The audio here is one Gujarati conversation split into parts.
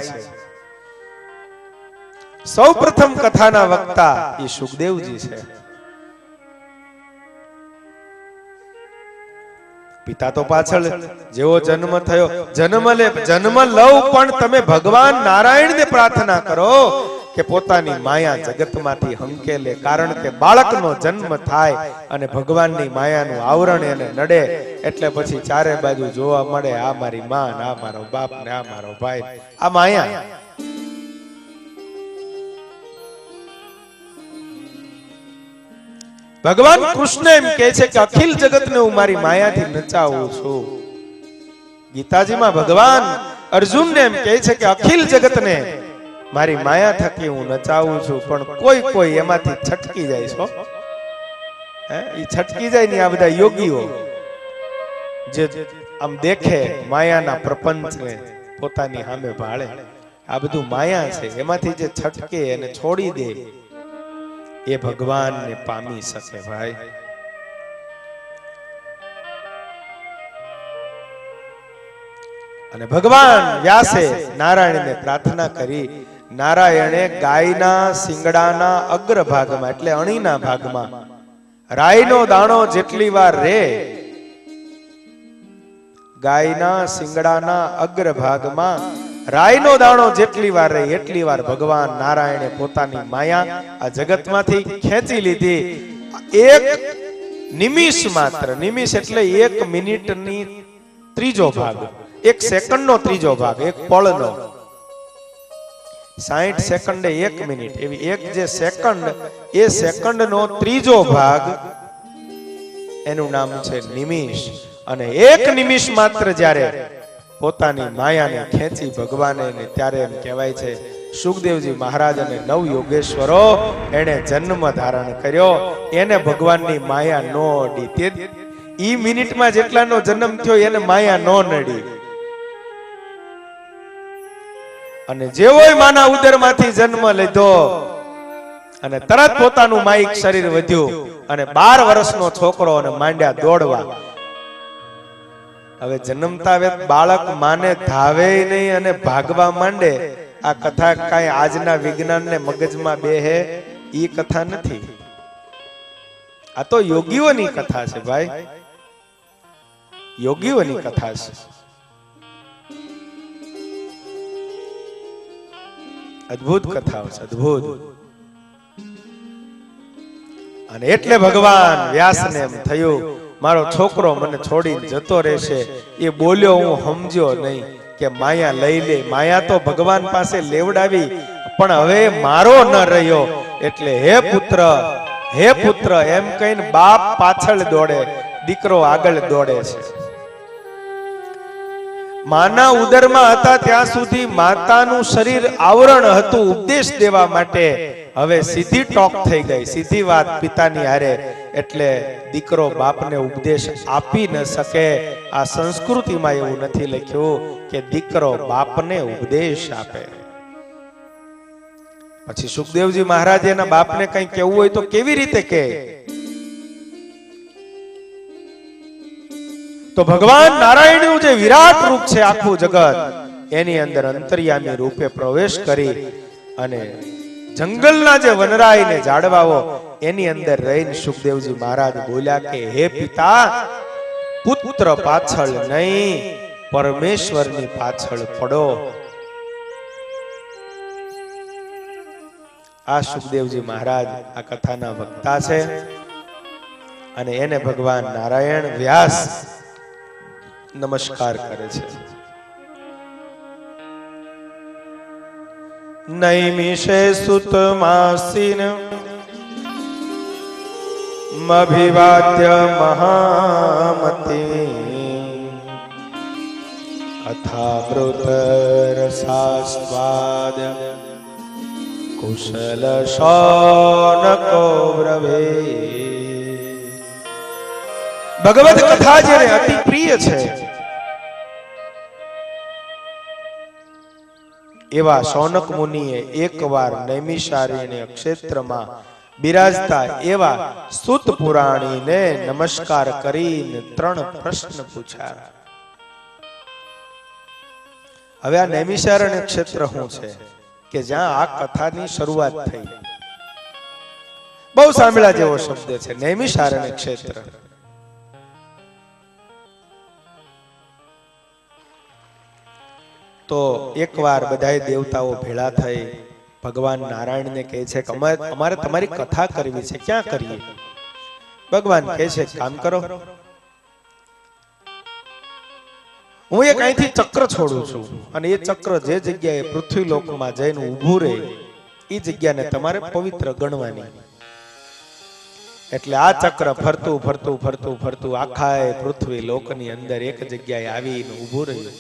છે। સૌ પ્રથમ કથાના વક્તા એ સુખદેવજી છે। પિતા તો પાછળ જેવો જન્મ થયો, જન્મ લવ પણ તમે ભગવાન નારાયણને પ્રાર્થના કરો કે પોતાની માયા જગતમાંથી હંકેલે, કારણ કે બાળકનો જન્મ થાય અને ભગવાનની માયાનું આવરણ એને નડે એટલે પછી ચારે બાજુ જોવા મળે આ મારી માં ને આ મારો બાપ ને આ મારો ભાઈ, આ માયા। ભગવાન કૃષ્ણ એમ કહે છે કે અખિલ જગતને હું મારી માયાથી નચાવું છું। ગીતાજીમાં ભગવાન અર્જુનને એમ કહે છે કે અખિલ જગતને મારી માયા થકી હું નચાવું છું, પણ કોઈ એમાંથી છટકી જાય છો, એ છટકી જાય ને આ બધા યોગીઓ જે આમ દેખે માયાના પ્રપંચને પોતાની સામે ભાળે, આ બધું માયા છે, એમાંથી જે છટકે અને છોડી દે એ ભગવાનને પામી શકે ભાઈ। અને ભગવાન વ્યાસે નારાયણને પ્રાર્થના કરી। નારાયણે ગાયના શિંગડાના અગ્રભાગમાં એટલે અણીના ભાગમાં રાઈનો દાણો જેટલી વાર રે, ગાયના શિંગડાના અગ્રભાગમાં રાઈનો દાણો જેટલી વાર રે એટલી વાર ભગવાન નારાયણે પોતાની માયા આ જગતમાંથી ખેંચી લીધી। એક નિમિષ માત્ર, નિમિષ એટલે 1 મિનિટની ત્રીજો ભાગ, 1 સેકન્ડનો ત્રીજો ભાગ, એક પળનો, 60 સેકન્ડે 1 મિનિટ, એવી એક જે સેકન્ડ, એ સેકન્ડનો ત્રીજો ભાગ એનું નામ છે નિમિષ। અને એક નિમિષ માત્ર જ્યારે પોતાની માયાને ખેંચી ભગવાને, ત્યારે એમ કહેવાય છે સુખદેવજી મહારાજ અને 9 યોગેશ્વરો એને જન્મ ધારણ કર્યો, એને ભગવાનની માયા નો અડી। તે ઈ મિનિટમાં જેટલાનો જન્મ થયો એને માયા નો નડી। અને જેવોય માના ઉદરમાંથી જન્મ લીધો અને તરત પોતાનું માયિક શરીર વધ્યું અને 12 વર્ષનો છોકરો અને માંડ્યા દોડવા। હવે જન્મતા વેત બાળક માને ધાવે નહીં અને ભાગવા માંડે, આ કથા કાંઈ આજના વિજ્ઞાનને મગજમાં બેહે ઈ કથા નથી, આ તો યોગીઓની કથા છે ભાઈ, યોગીઓની કથા છે। અદ્ભુત કથાઓ છે, અદ્ભુત। અને એટલે ભગવાન વ્યાસને એમ થયું મારો છોકરો મને છોડીને જતો રહેશે, એ બોલ્યો હું સમજ્યો નહીં કે માયા લઈ લે, માયા તો ભગવાન પાસે લેવડાવી પણ હવે મારો ન રહ્યો, એટલે હે પુત્ર એમ કહીને બાપ પાછળ દોડે, દીકરો આગળ દોડે છે। માના ઉદરમાં હતા ત્યાં સુધી માતાનું શરીર આવરણ હતું ઉપદેશ દેવા માટે, હવે સીધી ટોક થઈ ગઈ, સીધી વાત પિતાની હારે, એટલે દીકરો બાપને ઉપદેશ આપી ન શકે। આ સંસ્કૃતિમાં એવું નથી લખ્યું કે દીકરો બાપને ઉપદેશ આપે। પછી સુખદેવજી મહારાજ એના બાપને કંઈ કહેવું હોય તો કેવી રીતે કહે? તો ભગવાન નારાયણનું જે વિરાટ રૂપ છે આખું જગત, એની અંદર અંતર્યામી રૂપે પ્રવેશ કરી અને જંગલના જે વનરાય ને ઝાડવાઓ એની અંદર રહીને સુખદેવજી મહારાજ બોલ્યા કે હે પિતા, પુત્ર પાછળ નહીં પરમેશ્વરની પાછળ પડો। આ સુખદેવજી મહારાજ આ કથાના વક્તા છે અને એને ભગવાન નારાયણ વ્યાસ નમસ્કાર કરે છે। નૈમિષે સુતમાસીન મભિવાદ્ય મહામતિ અથામૃત રસાસ્વાદ કુશલ શૌનકો બ્રવે। ભગવદ કથા જેને અતિ પ્રિય છે એવા શૌનક મુનિએ એકવાર નૈમિષારણ્ય ક્ષેત્રમાં બિરાજતા એવા સુત પુરાણીને નમસ્કાર કરીને 3 પ્રશ્ન પૂછ્યા। હવે આ નૈમિષારણ્ય ક્ષેત્ર શું છે કે જ્યાં આ કથાની શરૂઆત થઈ? બહુ સાંભળ્યા જેવો શબ્દ છે નૈમિષારણ્ય ક્ષેત્ર. તો એકવાર બધાય દેવતાઓ ભેળા થઈ ભગવાન નારાયણને કહે છે કે અમારે તમારી કથા કરવી છે, ક્યાં કરીએ? ભગવાન કહે છે કામ કરો, હું એક અહીંથી ચક્ર છોડું છું અને એ ચક્ર જે જગ્યાએ પૃથ્વી લોકમાં જઈને ઊભું રહે એ જગ્યાને તમારે પવિત્ર ગણવાની. એટલે આ ચક્ર ફરતું ફરતું ફરતું ફરતું આખા પૃથ્વી લોકની અંદર એક જગ્યાએ આવીને ઊભું રહ્યું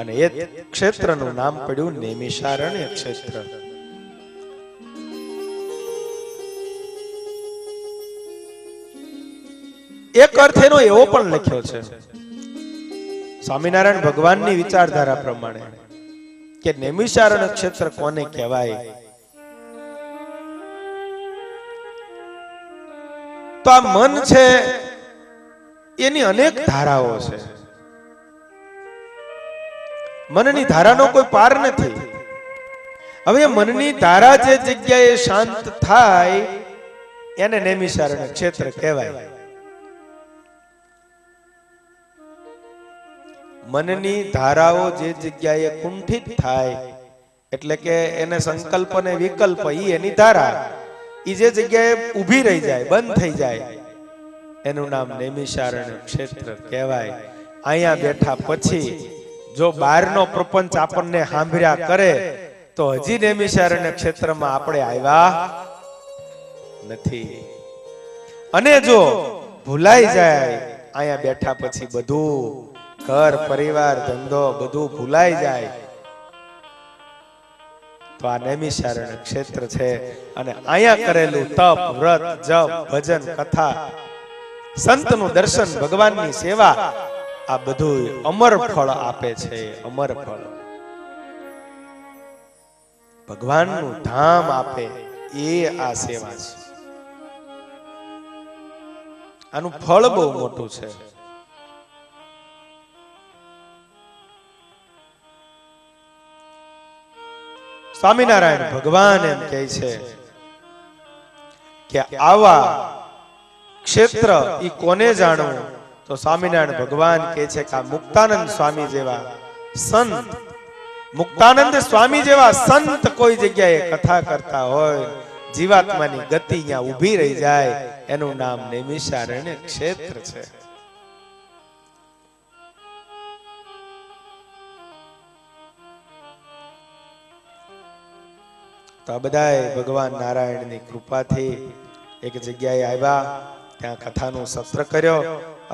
અને એ ક્ષેત્રનું નામ પડ્યું નૈમિષારણ્ય ક્ષેત્ર. એક અર્થ એનો એવો પણ લખ્યો છે સ્વામિનારાયણ ભગવાનની વિચારધારા પ્રમાણે કે નૈમિષારણ્ય ક્ષેત્ર કોને કહેવાય? તો આ મન છે એની અનેક ધારાઓ છે. મનની ધારાનો કોઈ પાર નથી. હવે મનની ધારા જે જગ્યાએ શાંત થાય એને નૈમિષારણ્ય ક્ષેત્ર કહેવાય. મનની ધારાઓ જે જગ્યાએ કુંઠિત થાય એટલે કે એને સંકલ્પ ને વિકલ્પ એની ધારા ઈ જે જગ્યાએ ઊભી રહી જાય, બંધ થઈ જાય એનું નામ નૈમિષારણ્ય ક્ષેત્ર કહેવાય. અહીંયા બેઠા પછી જો બહારનો પ્રપંચ આપણને સાંભળ્યા કરે તો હજી નૈમિષારણ્ય ક્ષેત્રમાં આપણે આવ્યા નથી. અને જો ભૂલાઈ જાય અહીંયા બેઠા પછી બધું ઘર પરિવાર ધંધો બધું ભૂલાઈ જાય તો આ નૈમિષારણ્ય ક્ષેત્ર છે. અને અહીંયા કરેલું તપ વ્રત જપ ભજન કથા સંતનું દર્શન ભગવાનની સેવા આ બધું અમર ફળ આપે છે. અમર ફળ ભગવાનનું ધામ આપે એ આ સેવા છે. આનું ફળ બહુ મોટું છે. સ્વામિનારાયણ ભગવાન એમ કહે છે કે આવા ક્ષેત્ર ઈ કોને જાણવું? તો સ્વામિનારાયણ ભગવાન કહે છે કે આ મુક્તાનંદ સ્વામી જેવા સંત, મુક્તાનંદ સ્વામી જેવા સંત કોઈ જગ્યાએ કથા કરતા હોય, જીવાત્માની ગતિ અહીંયા ઊભી રહી જાય, એનું નામ નૈમિષારણ્ય ક્ષેત્ર છે. તો આ બધાએ ભગવાન નારાયણની કૃપાથી એક જગ્યાએ આવ્યા, ત્યાં કથાનું સત્ર કર્યો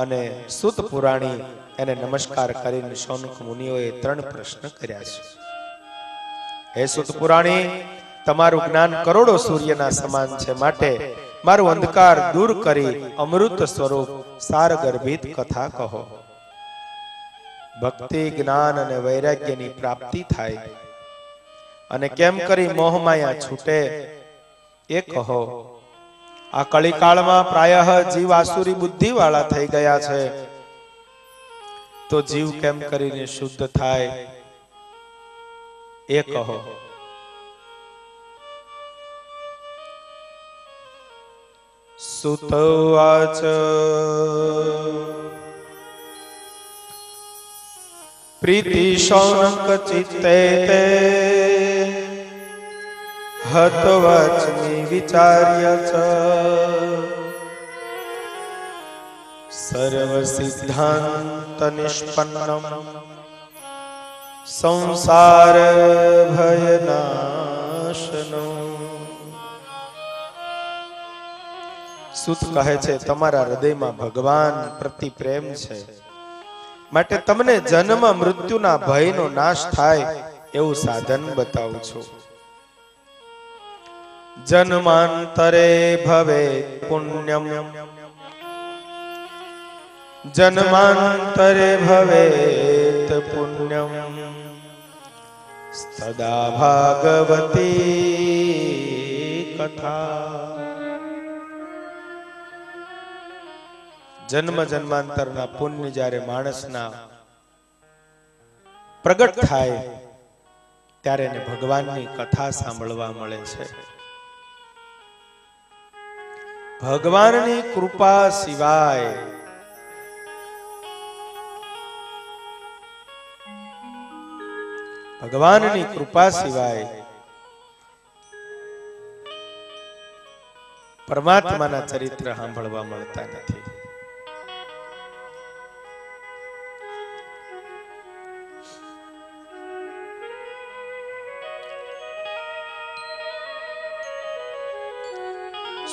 અને સુત પુરાણી એને નમસ્કાર કરીને શૌનક મુનિઓએ 3 પ્રશ્ન કર્યા છે. હે સુત પુરાણી, તમારું જ્ઞાન કરોડો સૂર્યના સમાન છે, માટે મારું અંધકાર દૂર કરી અમૃત સ્વરૂપ સાર ગર્ભિત કથા કહો. ભક્તિ જ્ઞાન અને વૈરાગ્યની પ્રાપ્તિ થાય અને કેમ કરી મોહમાયા છૂટે એ કહો. આ કળીકાળમાં પ્રાયઃ જીવ આસુરી બુદ્ધિ વાળા થઈ ગયા છે, તો જીવ કેમ કરીને શુદ્ધ થાય એ કહો. સુતવાચ પ્રીતિ શૌનક ચિત્તે તે હતવચની વિચાર્ય ચ સર્વ સિદ્ધાંત નિષ્પન્નમ સંસાર ભયનાશનો. સુત કહે છે તમારા હૃદયમાં ભગવાન પ્રતિ પ્રેમ છે, માટે તમને જન્મ મૃત્યુના ભયનો નાશ થાય એવું સાધન બતાવું છું. જન્માંતરે ભવે પુણ્યમ જન્માંતરે ભવેત પુણ્યમ સદા ભાગવતી કથા. જન્મ જન્માંતરના પુણ્ય જ્યારે માણસના પ્રગટ થાય ત્યારે એને ભગવાનની કથા સાંભળવા મળે છે. ભગવાનની કૃપા સિવાય ભગવાનની કૃપા સિવાય પરમાત્માના ચરિત્ર સાંભળવા મળતા નથી.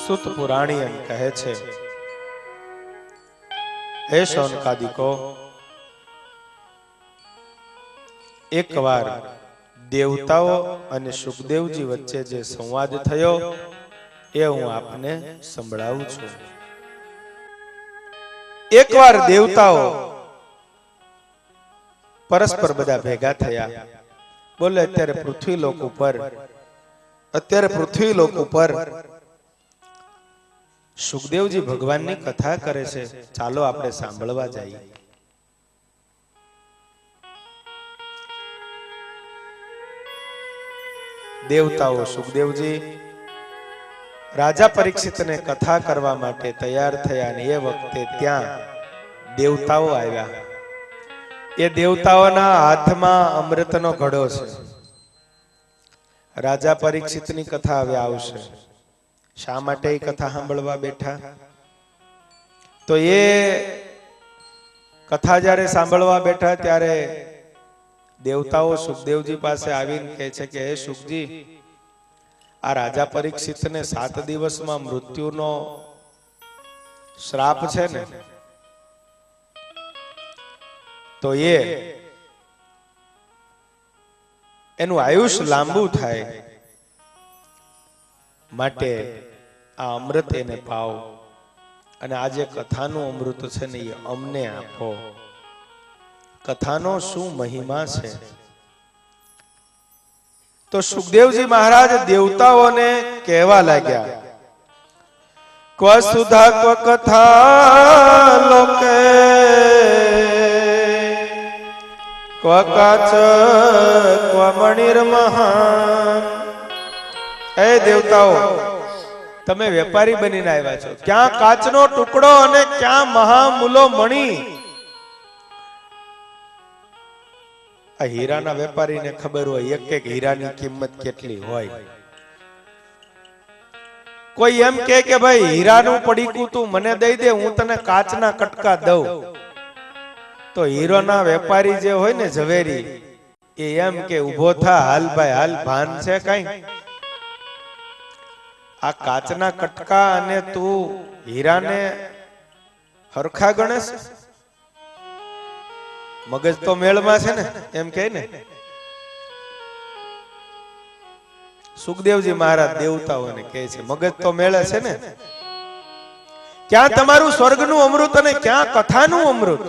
સુત પુરાણી એમ કહે છે, હે શૌનકાદિકો, એકવાર દેવતાઓ અને સુખદેવજી વચ્ચે જે સંવાદ થયો એ હું આપને સંભળાવું છું. એકવાર દેવતાઓ પરસ્પર બધા ભેગા થયા. બોલે અત્યારે પૃથ્વી લોક ઉપર સુખદેવજી ભગવાનની કથા કરે છે, ચાલો આપણે સાંભળવા જઈએ. દેવતાઓ સુખદેવજી રાજા પરીક્ષિતને કથા કરવા માટે તૈયાર થયા અને એ વખતે ત્યાં દેવતાઓ આવ્યા. એ દેવતાઓના હાથમાં અમૃતનો ઘડો છે. રાજા પરીક્ષિતની કથા હવે આવશે. શા માટે એ કથા સાંભળવા બેઠા? તો એ કથા જ્યારે સાંભળવા બેઠા ત્યારે દેવતાઓ સુખદેવજી પાસે આવીને કહે છે કે હે સુખજી, આ રાજા પરીક્ષિતને 7 દિવસમાં મૃત્યુનો શ્રાપ છે ને, તો એનું આયુષ્ય લાંબુ થાય માટે આ અમૃત એને પાવ અને આ જે કથાનું અમૃત છે ને એ અમને આપો. કથાનો શું મહિમા છે? તો સુખદેવજી મહારાજ દેવતાઓને કહેવા લાગ્યા, ક્વ સુધા ક્વ કથા લોકે ક્વ કાચ ક્વ મણિર મહાન. હે દેવતાઓ, તમે વેપારી બનીને આવ્યા છો. ક્યાં કાચનો ટુકડો અને ક્યાં મહામૂલો મણી? આ હીરાના વેપારીને ખબર હોય એક એક હીરાની કિંમત કેટલી હોય. કોઈ એમ કે ભાઈ હીરાનું પડીકું તું મને દઈ દે, હું તને કાચના કટકા દઉં. તો હીરોના વેપારી જે હોય ને ઝવેરી, એ એમ કે ઉભો થા, હાલ ભાઈ હાલ, ભાન છે કઈ? આ કાચના કટકા અને તું હીરાને હરખા ગણેશ? મગજ તો મેળમાં છે ને, એમ કે ને. સુખદેવજી મહારાજ દેવતાઓને કહે છે મગજ તો મેળે છે ને, ક્યાં તમારું સ્વર્ગનું અમૃત અને ક્યાં કથાનું અમૃત?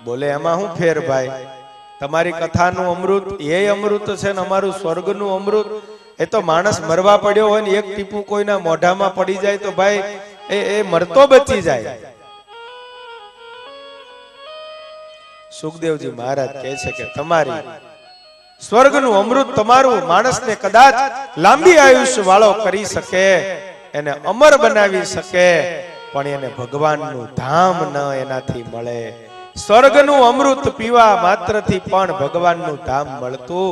બોલે એમાં હું ફેર ભાઈ, તમારી કથાનું અમૃત એ અમૃત છે ને અમારું સ્વર્ગનું અમૃત એ તો માણસ મરવા પડ્યો હોય ને એક ટીપું કોઈના મોઢામાં પડી જાય તો ભાઈ એ મરતો બચી જાય. સુખદેવજી મહારાજ કહે છે કે તમારી સ્વર્ગનું અમૃત તમારું માણસને કદાચ લાંબી આયુષ્ય વાળો કરી શકે, એને અમર બનાવી શકે, પણ એને ભગવાનનું ધામ ન એનાથી મળે. સ્વર્ગનું અમૃત પીવા માત્રથી પણ ભગવાનનું ધામ મળતું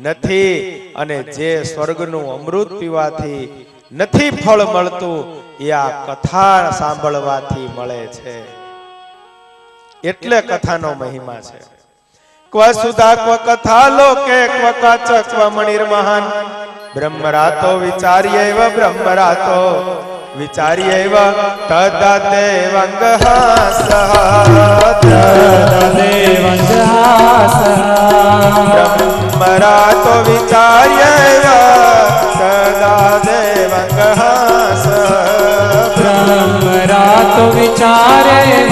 નથી, અને જે સ્વર્ગનું અમૃત પીવાથી નથી ફળ મળતું એ આ કથા સાંભળવાથી મળે છે. એટલે કથાનો મહિમા છે. ક્વ સુધા ક્વ કથા લોકે ક્વ કાચ ક્વ મણિર મહાન. બ્રહ્મરાતો વિચાર્યૈવ બ્રહ્મરાતો વિચાર્યૈવ તદા દેવંગહાસ બ્રહ્મરાતો વિચાર્યૈવ તદા દેવંગહાસ બ્રહ્મરાતો વિચાર્યૈવ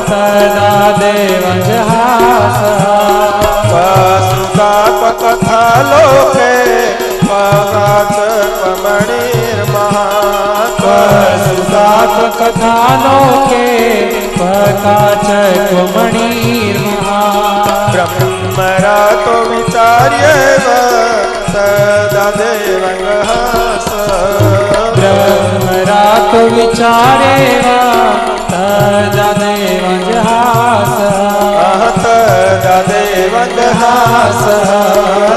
સદા દેવંગહાસ. સુધા ક્વ કથા લોકે ક્વ કાચ ક્વ મણિર મહાન. સુધા વાત કથાનો કે પ્રકાચક મણિર્મહાન બ્રહ્મરાતો વિચાર્ય સદા દેવંગહાસ બ્રહ્મરાતો વિચારે સદા દેવંજહાસ સદા દેવંગહાસ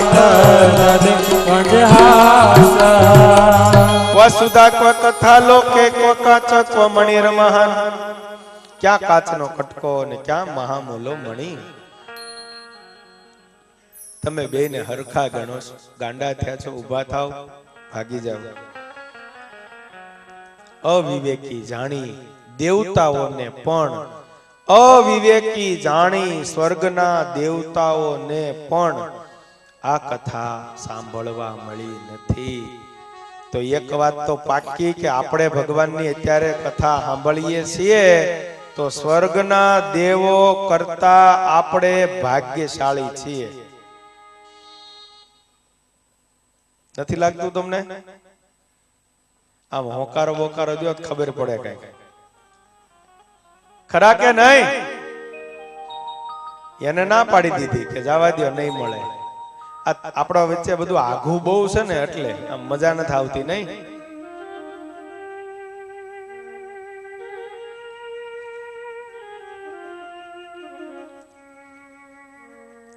સદા દેવંજહાસ વસુધા ક્વ કથા લોકે ક્વ કાચ ક્વ મણિર્મહાન ક્યાં કાચનો કટકો અને ક્યાં મહામૂલો મણી તમે બેને હરખા ગણો છો ગાંડા થયા છો ઊભા થાવ ભાગી જાવ અવિવેકી જાણી દેવતાઓને પણ અવિવેકી જાણી સ્વર્ગના દેવતાઓને પણ આ કથા સાંભળવા મળી નથી તો એક વાત તો પાકી કે આપણે ભગવાનની અત્યારે કથા સાંભળીએ છીએ તો સ્વર્ગના દેવો કરતા આપણે ભાગ્યશાળી છીએ નથી લાગતું તમને આમ હોકારો બોકારો જો ખબર પડે કઈ ખરા કે નહીં એને ના પાડી દીધી કે જવા દો નહીં મળે આપણા વચ્ચે બધું આઘું બહુ છે ને એટલે આમ મજા નથી આવતી નહીં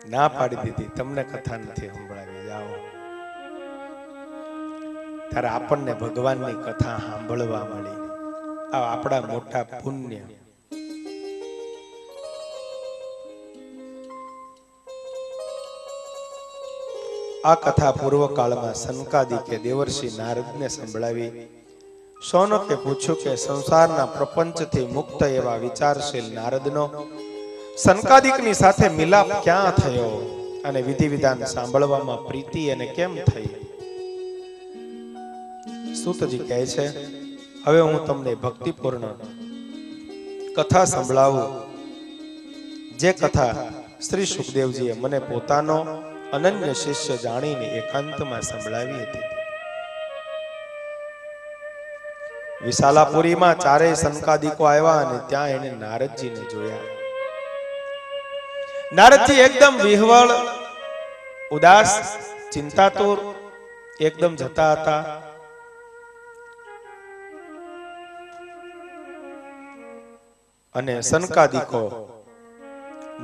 ના પાડી દીધી તમને કથા નથી સંભળાવી જાઓ ત્યારે આપણને ભગવાનની કથા સાંભળવા મળી આ આપણા મોટા પુણ્ય આ કથા પૂર્વ કાળમાં સનકાદિકે દેવર્ષિ નારદને સંભળાવી શૌનકે પૂછ્યું કે સંસારના પ્રપંચથી મુક્ત એવા વિચારશીલ નારદનો સનકાદિકની સાથે મિલાપ ક્યાં થયો અને વિધિ વિધાન સાંભળવામાં પ્રીતિ અને કેમ થઈ સૂતજી કહે છે હવે હું તમને ભક્તિપૂર્ણ કથા સંભળાવું જે કથા શ્રી સુખદેવજીએ મને પોતાનો અનન્ય શિષ્ય જાણીને એકાંતમાં સંભળાવી હતી વિશાલાપુરીમાં ચારેય સનકાદિકો આવ્યા અને ત્યાં એને નારદજીને જોયા નારદજી એકદમ વિહવળ ઉદાસ ચિંતાતુર એકદમ જતા હતા અને સનકાદિકો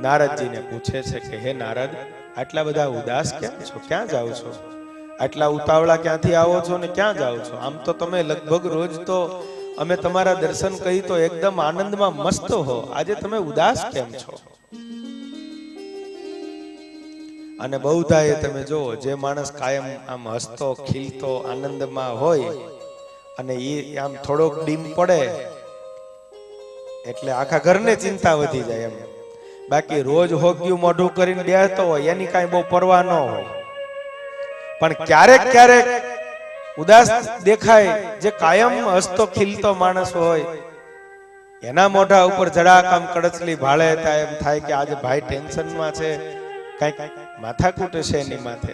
નારદજીને પૂછે છે કે હે નારદ આટલા બધા ઉદાસ કેમ છો ક્યાં જાઓ છો આટલા ઉતાવળા ક્યાંથી આવો છો ને ક્યાં જાઓ છો આમ તો તમે લગભગ રોજ તો અમે તમારા દર્શન કરી તો એકદમ આનંદમાં મસ્ત હો આજે તમે ઉદાસ કેમ છો અને બહુધાએ તમે જો જે માણસ કાયમ આમ હસતો ખીલતો આનંદમાં હોય અને એ આમ થોડોક ડીમ પડે એટલે આખા ઘરને ચિંતા વધી જાય એમ બાકી રોજ હોગ્યું મોઢું કરીને બેસતો હોય એની કાંઈ બહુ પરવા ન હોય પણ ક્યારેક ક્યારેક ઉદાસ દેખાય જે કાયમ હસતો ખીલતો માણસ હોય એના મોઢા ઉપર જરાક આમ કડચલી ભાળે એમ થાય કે આજે ભાઈ ટેન્શનમાં છે કઈક માથાકૂટ છે એની માથે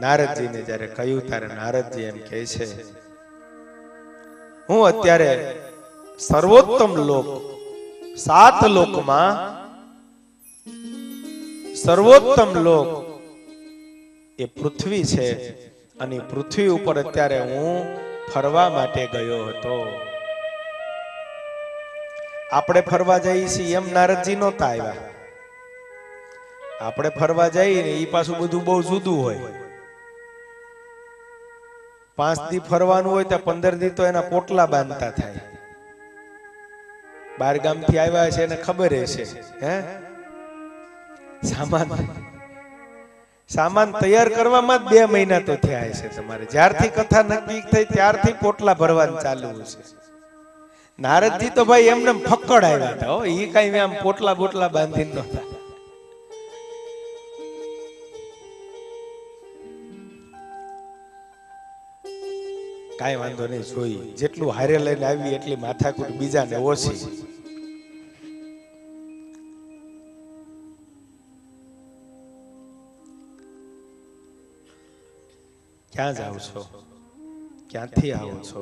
નારદજીને જ્યારે કહ્યું ત્યારે નારદજી એમ કહે છે હું અત્યારે સર્વોત્તમ લોક 7 લોકમાં સર્વોત્તમ લોક એ પૃથ્વી છે અને પૃથ્વી ઉપર અત્યારે હું ફરવા માટે ગયો હતો આપણે ફરવા જઈએ છીએ એમ નારદજી નહોતા આવ્યા આપણે ફરવા જઈએ ને એ પાછું બધું બહુ જુદું હોય 5 દી ફરવાનું હોય તો 15 દી તો એના પોટલા બાંધતા થાય બાર ગામથી આવ્યા છે એને ખબર હશે હે સામાન તૈયાર કરવામાં જ 2 મહિના તો થયા હશે તમારે જ્યારથી કથા નક્કી થઈ ત્યારથી પોટલા ભરવાનું ચાલુ છે નારદજી તો ભાઈ એમને ફક્કડ આવ્યા હતા એ કઈ આમ પોટલા બોટલા બાંધી નહોતા કાંઈ વાંધો નહીં જોઈ જેટલું હારે લઈને આવી એટલી માથાકૂટ બીજાને ઓછી ક્યાં જાવ છો ક્યાંથી આવો છો?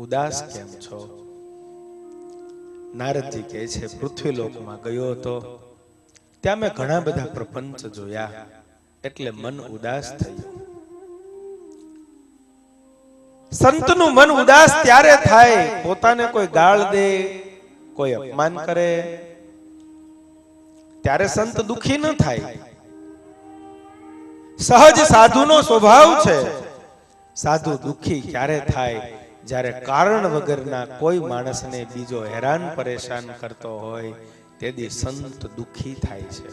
ઉદાસ કેમ છો? નારદજી કહે છે, પૃથ્વીલોકમાં ગયો હતો, ત્યાં મેં ઘણા બધા પ્રપંચ જોયા, એટલે મન ઉદાસ થયું. સંતનું મન ઉદાસ ત્યારે થાય પોતાને કોઈ ગાળ દે, કોઈ અપમાન કરે, ત્યારે સંત દુખી ન થાય. સહજ સાધુનો સ્વભાવ છે. સાધુ દુખી ક્યારે થાય? જ્યારે કારણ વગરના કોઈ માણસને બીજો હેરાન પરેશાન કરતો હોય તેથી સંત દુખી થાય છે.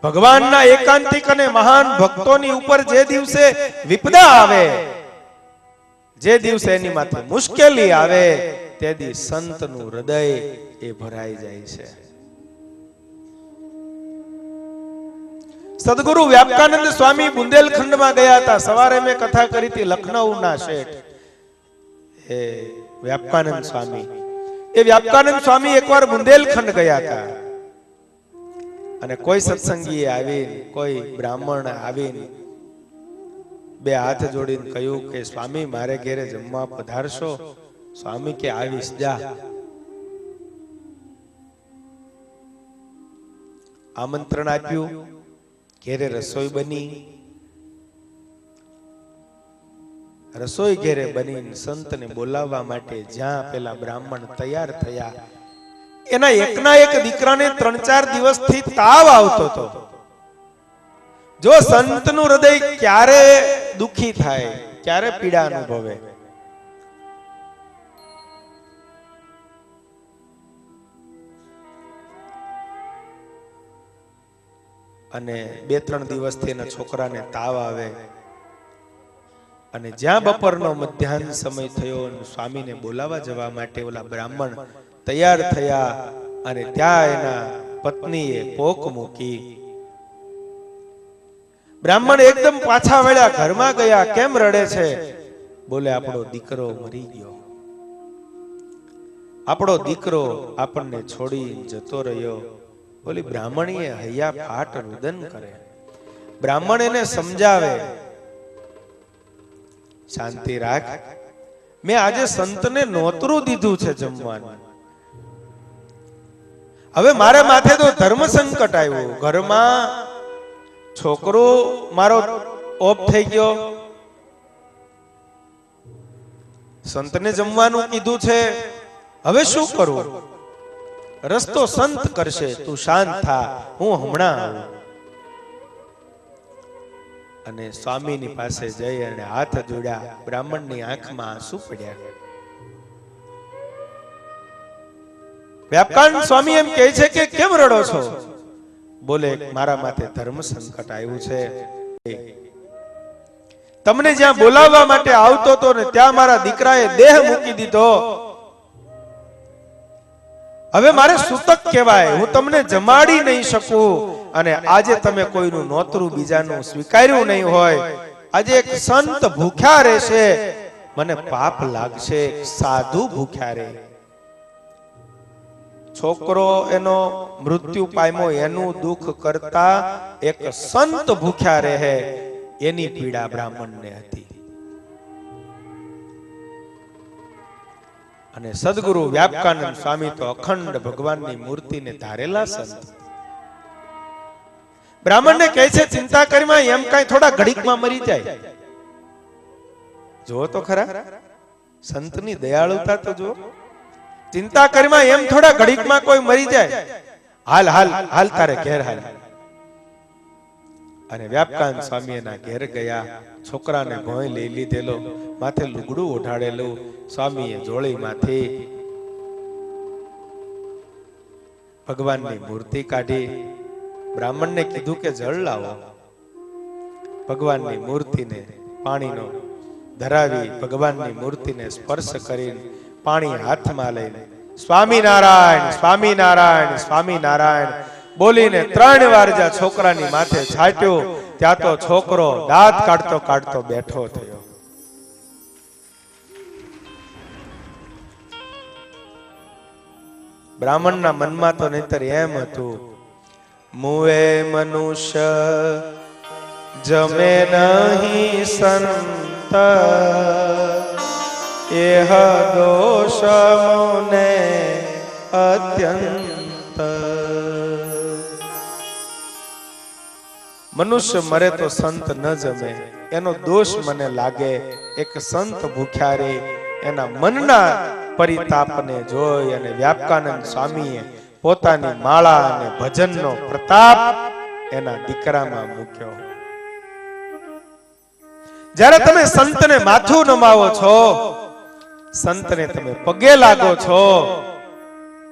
ભગવાનના એકાંતિક અને મહાન ભક્તોની ઉપર જે દિવસે વિપદા આવે, જે દિવસે એની માથે મુશ્કેલી આવે, તે દી સંતનું હૃદય એ ભરાઈ જાય છે. સદગુરુ વ્યાપકાનંદ સ્વામી બુંદેલખંડમાં ગયા હતા. સવારે મેં કથા કરી હતી લખનઉના શેઠ એ વ્યાપકાનંદ સ્વામી. એ વ્યાપકાનંદ સ્વામી એકવાર બુંદેલખંડ ગયા હતા અને કોઈ સત્સંગીએ આવીને, કોઈ બ્રાહ્મણ આવીને બે હાથ જોડીને કહ્યું કે સ્વામી મારે ઘેરે જમવા પધારશો? સ્વામી કે આવીશ, જા. આમંત્રણ આપ્યું, ઘેરે રસોઈ બની. રસોઈ ઘેરે બની સંતને બોલાવવા માટે જ્યાં પેલા બ્રાહ્મણ તૈયાર થયા, એના એકના એક દીકરાને 3-4 દિવસથી તાવ આવતો હતો. જો સંતનું હૃદય ક્યારે દુખી થાય, ક્યારે પીડા અનુભવે, અને 2-3 દિવસથી એના છોકરાને તાવ આવે, અને જ્યાં બપોરનો મધ્યાહન સમય થયો અને સ્વામીને બોલાવા જવા માટે ઓલા બ્રાહ્મણ તૈયાર થયા, અને ત્યાં એના પત્નીએ પોક મૂકી. બ્રાહ્મણ એકદમ પાછા વળ્યા, ઘરમાં ગયા. કેમ રડે છે? બોલે આપણો દીકરો મરી ગયો, આપણો દીકરો આપણને છોડી જતો રહ્યો. બોલી બ્રાહ્મણીએ હૈયા ફાટ રુદન કરે. બ્રાહ્મણ એને સમજાવે, શાંતિ રાખ, મેં આજે સંતને નોતરું દીધું છે જમવાનું. હવે મારા માથે તો ધર્મ સંકટ આવ્યું, ઘરમાં છોકરો મારો ઓફ થઈ ગયો, સંતને જમવાનું કીધું છે, હવે શું કરું? રસ્તો સંત કરશે, તું શાંત થા, હું હમણાં આવું. અને સ્વામીની પાસે જઈ અને હાથ જોડ્યા. બ્રાહ્મણની આંખમાં આંસુ પડ્યા. વ્યાપકાનંદ સ્વામી એમ કહે છે કે કેમ રડો છો? બોલે મારા માથે ધર્મ સંકટ આવ્યું છે. તમને જ્યાં બોલાવવા માટે આવતો હતો ને ત્યાં મારા દીકરાએ દેહ મૂકી દીધો. હવે મારે સૂતક કહેવાય, હું તમને જમાડી નહીં શકું. અને આજે તમે કોઈનું નોતરું બીજાનું સ્વીકાર્યું નહીં હોય, આજે એક સંત ભૂખ્યા રહેશે, મને પાપ લાગશે. સાધુ ભૂખ્યા રહે, છોકરો એનો મૃત્યુ પામ્યો એનું દુઃખ કરતા એક સંત ભૂખ્યા રહે, એની પીડા બ્રાહ્મણને હતી. અને સદગુરુ વ્યાપકાનંદ સ્વામી તો અખંડ ભગવાનની મૂર્તિને ધારેલા સંત. બ્રાહ્મણને કહે છે ચિંતા કરીમાં, એમ કાંઈ થોડા ઘડીકમાં મરી જાય. જો તો ખરા સંતની દયાળુતા તો જો. ચિંતા કરીમાં, એમ થોડા ઘડીકમાં કોઈ મરી જાય. હાલ હાલ હાલ તારે ઘેર હાલ. અને વ્યાપકાનંદ સ્વામી એના ઘેર ગયા. છોકરાને ભોંય લઈ લીધેલો, માથે લુગડું ઓઢાડેલું. સ્વામીએ જોડીમાંથી ભગવાનની મૂર્તિ કાઢી. બ્રાહ્મણને કીધું કે જળ લાવો. ભગવાનની મૂર્તિને પાણીનો ધરાવી, ભગવાનની મૂર્તિને સ્પર્શ કરીને પાણી હાથમાં લઈને સ્વામિનારાયણ સ્વામિનારાયણ સ્વામિનારાયણ બોલીને 3 વાર જ્યાં છોકરાની માથે છાટ્યું, ત્યાં તો છોકરો દાંત કાઢતો કાઢતો બેઠો થયો. બ્રાહ્મણના મનમાં તો નહીતર એમ હતું, મુએ મનુષ્ય જમે નહીં સંત એહ દોષ મુને અત્યંત. મનુષ્ય મરે તો સંત ન જમે, એનો દોષ મને લાગે. એક સંત ભૂખ્યા રે, એના મનના પરિતાપને જોઈ અને વ્યાપકાનંદ સ્વામીએ પોતાની માળા અને ભજનનો પ્રતાપ એના દીકરામાં મૂક્યો. જ્યારે તમે સંતને માથું નમાવો છો, સંતને તમે પગે લાગો છો,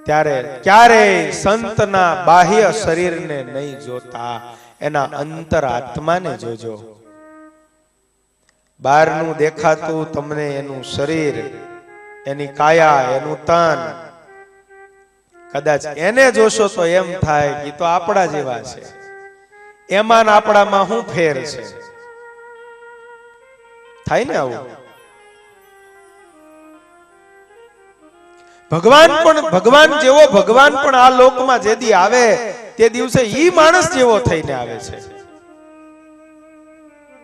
ત્યારે ક્યારેય સંતના બાહ્ય શરીરને નહીં જોતા, એના અંતર આત્માને જોજો. બહારનું દેખાતું તમને એનું શરીર, એની કાયા, એનું તન, કદાચ એને જોશો તો એમ થાય કે તો આપણા જેવા છે, એમાં ને આપણામાં શું ફેર છે? થાય ને આવું. ભગવાન જેવો ભગવાન પણ આ લોકમાં જેદી આવે તે દિવસે ઈ માણસ જેવો થઈને આવે છે.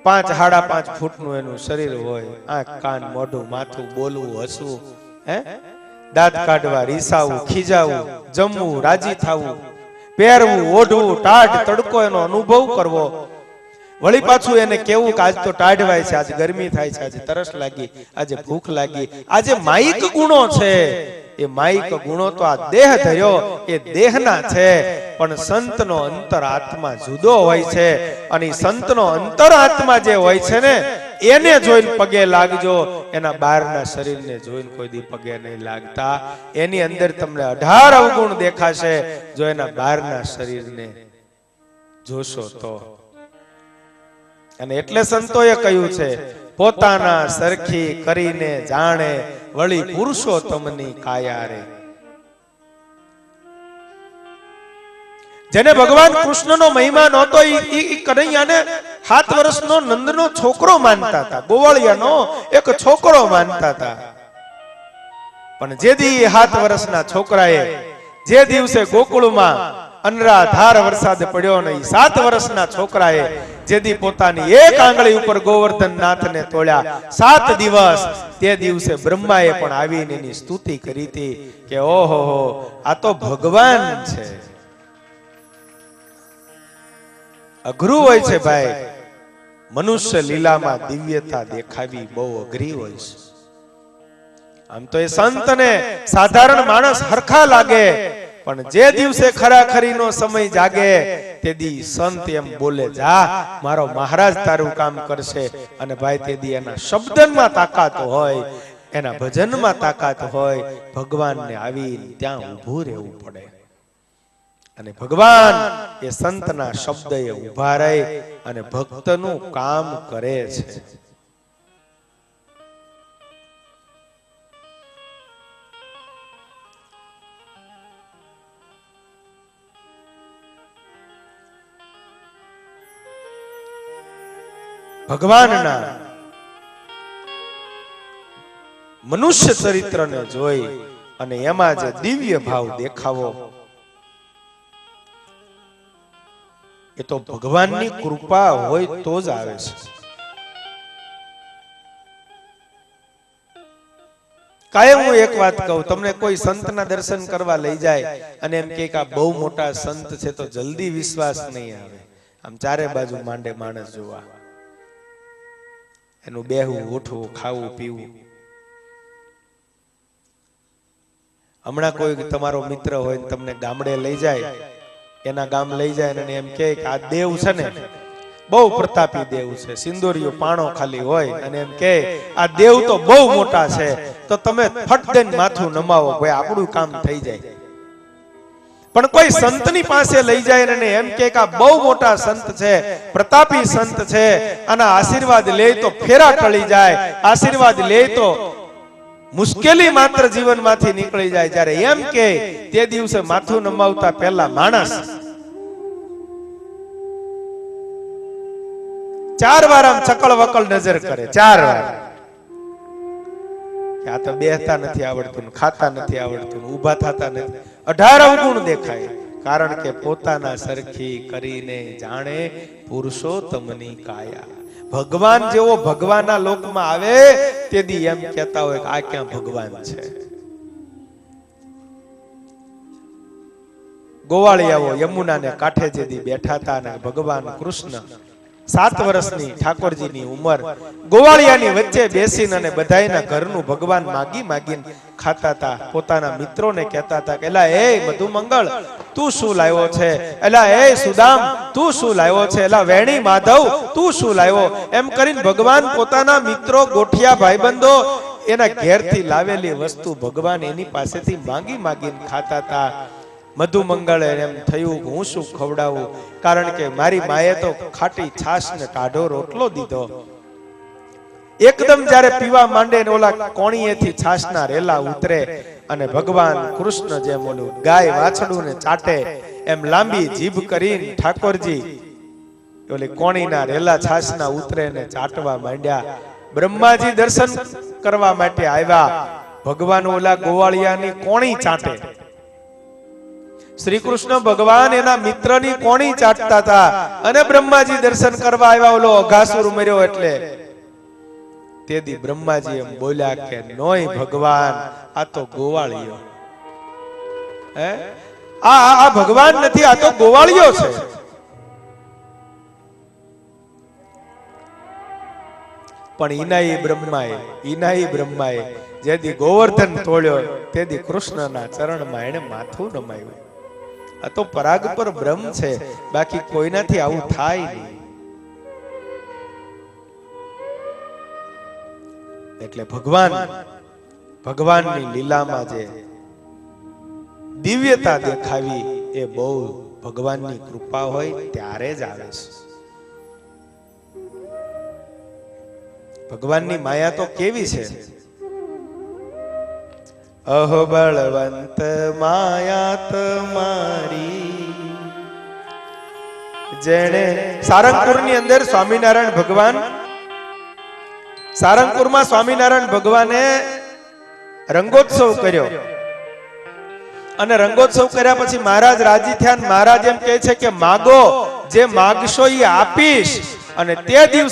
5-5.5 ફૂટનું એનું શરીર હોય, આંખ, કાન, મોઢું, માથું, બોલવું, હસવું, દાંત કાઢવા, રીસાવું, ખીજાવું, જમવું, રાજી થવું, પહેરવું, ઓઢવું, ટાઢ તડકો એનો અનુભવ કરવો, વળી પાછું એને કેવું કે આજ તો ટાઢવાય છે, આજે ગરમી થાય છે, આજે તરસ લાગી, આજે ભૂખ લાગી. આજે માઈક ગુણો છે, એ માઈક ગુણો તો આ દેહ ધર્યો એ દેહના છે, પણ સંતનો અંતર આત્મા જુદો હોય છે. અને સંતનો અંતર આત્મા જે હોય છે ને, એને જોઈને પગે લાગજો. એના બહારના શરીરને જોઈને કોઈ દી પગે નહીં લાગતા. એની અંદર તમને 18 અવગુણ દેખાશે જો એના બહારના શરીરને જોશો તો. અને એટલે સંતોએ કહ્યું છે, પોતાના સરખી કરીને જાણે વળી પુરુષોત્તમની કાયા રે. જેને ભગવાન કૃષ્ણનો મહિમા નહોતો, ઈ કનૈયાને 7 વર્ષનો નંદનો છોકરો માનતા હતા, ગોવાળિયાનો એક છોકરો માનતા હતા. પણ જેદી 7 વર્ષના છોકરાએ જે દિવસે ગોકુળમાં અનરાધાર વરસાદ પડ્યો ને, 7 વર્ષના છોકરાએ જેદી પોતાની એક આંગળી ઉપર ગોવર્ધન નાથને તોડ્યા 7 દિવસ, તે દિવસે બ્રહ્માએ પણ આવીને એની સ્તુતિ કરી હતી કે ઓહો આ તો ભગવાન છે. અઘરું હોય છે ભાઈ, મનુષ્ય લીલામાં દિવ્યતા દેખાવી બહુ અઘરી હોય છે. આમ તો એ સંતને સાધારણ માણસ હરખા લાગે, પણ જે દિવસે ખરાખરીનો સમય જાગે તે દી સંત એમ બોલે, જા મારો મહારાજ તારું કામ કરશે. અને ભાઈ તે દી એના શબ્દમાં તાકાત હોય, એના ભજનમાં તાકાત હોય. ભગવાનને આવી ત્યાં ઊભું રહેવું પડે. અને ભગવાન એ સંતના શબ્દે ઊભા રહે અને ભક્તનું કામ કરે છે. ભગવાનના મનુષ્ય ચરિત્રને જોઈ અને એમાં જે દિવ્ય ભાવ દેખાવો, એ તો ભગવાનની કૃપા હોય તો જ આવે છે. કાયમ હું એક વાત કહું, તમને કોઈ સંતના દર્શન કરવા લઈ જાય અને એમ કે આ બહુ મોટા સંત છે, તો જલ્દી વિશ્વાસ નહીં આવે. આમ ચારે બાજુ માંડે માણસ જોવા, એનું બેહવું, ઉઠવું, ખાવું, પીવું. હમણાં કોઈ તમારો મિત્ર હોય ને તમને ગામડે લઈ જાય, એના ગામ લઈ જાય અને એમ કે આ દેવ છે ને બહુ પ્રતાપી દેવ છે, સિંદોરિયો પાણો ખાલી હોય, અને એમ કે આ દેવ તો બહુ મોટા છે, તો તમે ફટ દઈને માથું નમાવો, ભાઈ આપણું કામ થઈ જાય. પણ કોઈ સંતની પાસે લઈ જાય અને એમ કે આ બહુ મોટા સંત છે, પ્રતાપી સંત છે, આના આશીર્વાદ લે તો ફેરા ટળી જાય, આશીર્વાદ લે તો મુશ્કેલી માત્ર જીવનમાંથી નીકળી જાય. જ્યારે એમ કે તે દિવસે માથું નમાવતા પહેલા માણસ 4 વાર આમ ચકળ વકળ નજર કરે, 4 વાર. આ તો બેહતા નથી આવડતું, ખાતા નથી આવડતું, ઊભા થતા નથી. 18 અવગુણ દેખાય, કારણ કે પોતાના સરખી કરીને જાણે પુરુષોત્તમની કાયા. ભગવાન જેવો ભગવાનના લોકમાં આવે તેથી એમ કહેતા હોય કે આ ક્યાં ભગવાન છે. ગોવાળિયાઓ યમુનાને કાંઠે જેથી બેઠા હતા અને ભગવાન કૃષ્ણ 7 વર્ષની ઠાકોરજીની ઉંમર ગોવાળિયાની વચ્ચે બેસીને અને બધાયના ઘરનું ભગવાન માગી માગીને ખાતા હતા. પોતાના મિત્રોને કહેતા હતા કે એલા એ મધુમંગળ તું શું લાવ્યો છે, એલા એ સુદામ તું શું લાવ્યો છે, એલા વેણી માધવ તું શું લાવ્યો, એમ કરીને ભગવાન પોતાના મિત્રો ગોઠિયા ભાઈબંધો એના ઘેરથી લાવેલી વસ્તુ ભગવાન એની પાસેથી માંગી માંગીને ખાતા હતા. મધુમંગળે એમ થયું હું શું ખવડાવું, કારણ કે મારી માએ તો ખાટી છાશ ને ટાઢો રોટલો દીધો. એકદમ જ્યારે પીવા માંડે ને ઓલા કોણીએથી છાશના રેલા ઉતરે અને ભગવાન કૃષ્ણ જેમ ઓલું ગાય વાછડું ને ચાટે એમ લાંબી જીભ કરીને ઠાકોરજી ઓલી કોણીના રેલા છાશના ઉતરે ને ચાટવા માંડ્યા. બ્રહ્માજી દર્શન કરવા માટે આવ્યા. ભગવાન ઓલા ગોવાળિયાની કોણી ચાટે. શ્રી કૃષ્ણ ભગવાન એના મિત્રની કોણી ચાટતા હતા અને બ્રહ્માજી દર્શન કરવા આવ્યા. ઓલો અઘાસુર મર્યો એટલે તેથી બ્રહ્માજી એમ બોલ્યા કે નોય ભગવાન આ તો ગોવાળિયો. હે આ ભગવાન નથી, આ તો ગોવાળિયો છે. પણ ઈનાઈ બ્રહ્માએ જેથી ગોવર્ધન તોડ્યો તેથી કૃષ્ણના ચરણમાં એને માથું નમાયું. આ તો પરાગ પર બ્રહ્મ છે, બાકી કોઈનાથી આવું થાય નહીં. એટલે ભગવાનની લીલામાં જે દિવ્યતા દેખાવી એ બહુ ભગવાનની કૃપા હોય ત્યારે જ આવે છે. ભગવાનની માયા તો કેવી છે, અહો બળવંત માયા તમારી. જેણે સારંગપુરની અંદર સ્વામિનારાયણ ભગવાન સારંગપુરમાં સ્વામિનારાયણ ભગવાને રંગોત્સવ કર્યો અને રંગોત્સવ કર્યા પછી મહારાજ રાજી થયા. મહારાજ એમ કહે છે કે માગો, જે માગશો એ આપીશ. અને તે દિવસે